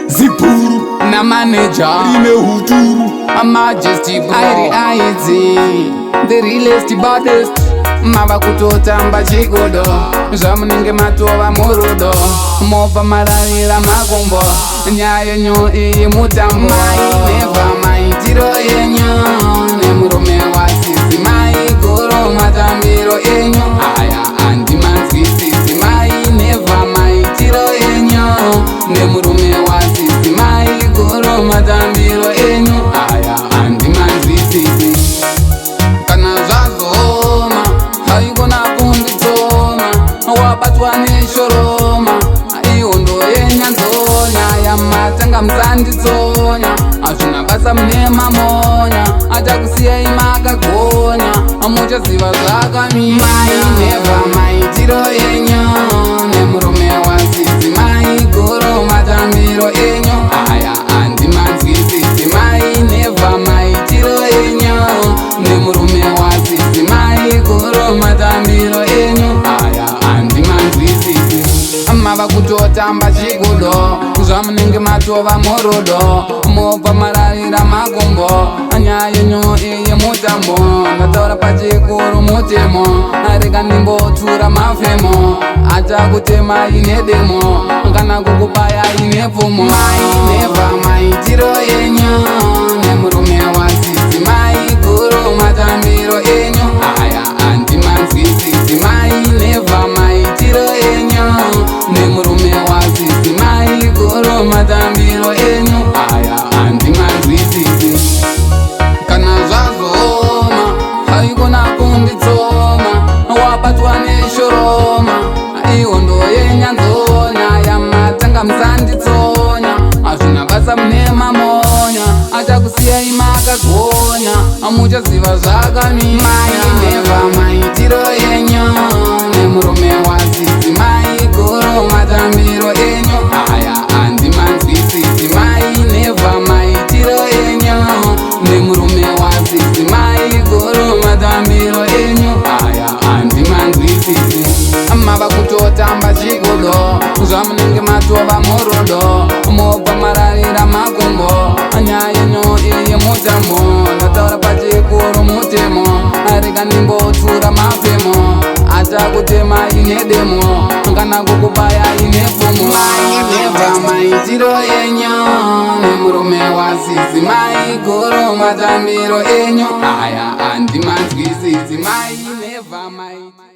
Zipuru na manager Rime huturu a majesty bro IDIZ the realest baddest mava kutotamba chigodo zvamunenge matova murudo mobva mararira makumbo nyaya yenyu iyi mutambo mainevha maitiro yenyu nemurume wasisi maigoro matambiro enyu aya andimanzwisisi mainevha maitiro yenyu nemurume wasisi maigoro matambiro enyu aya andimanzwisisi kana zvazoma haigona kunditsoma wabatwa neshoroma ihondo yenyanzonya yamatanga musanditsonya hazvina basa mune mamonya achakusiyai makagonya hamuchaziva zvakamira mainevha maitiro yenyu nemurume wasisi maigoro matambiro enyu aya andimanzwisisi mainevha maitiro yenyu nemurume wasisi maigoro matambiro enyu aya andimanzwisisi mava kutotamba chigodo zvamunenge matova murudo mobva mararira makumbo nyaya yenyu iyi mutambo ndataura pachikuru mutemo arega ndimbotura mafemo achakutemai nedemo kana kukubayai nepfumo mainevha maitiro yenyu nemurume wasisi maigoro matambiro enyu aya andimanzwisisi mainevha maitiro yenyu nemurume wasisi maigoro matambiro enyu aya andimanzwisisi kana zvazoma haigona kunditsoma wabatwa neshoroma ihondo yenyanzonya yamatanga musanditsonya hazvina basa mune mamonya achakusiyai makagonya hamuchaziva zvakamira mainevha maitiro yenyu nemurume wasisi maigoro matambiro enyu aya andimanzwisisi mainevha maitiro yenyu nemurume wasisi maigoro matambiro enyu aya andimanzwisisi mava kutotamba chigodo zvamunenge matova murudo mobva mararira makumbo nyaya yenyu iyi mutambo ndataura pachikuru mutemo arega ndimbotura mafemo achakutemai nedemo kana kukubayai nepfumo mainevha maitiro yenyu nemurume wasisi maigoro matambiro enyu aya andimanzwisisi mainevha maitiro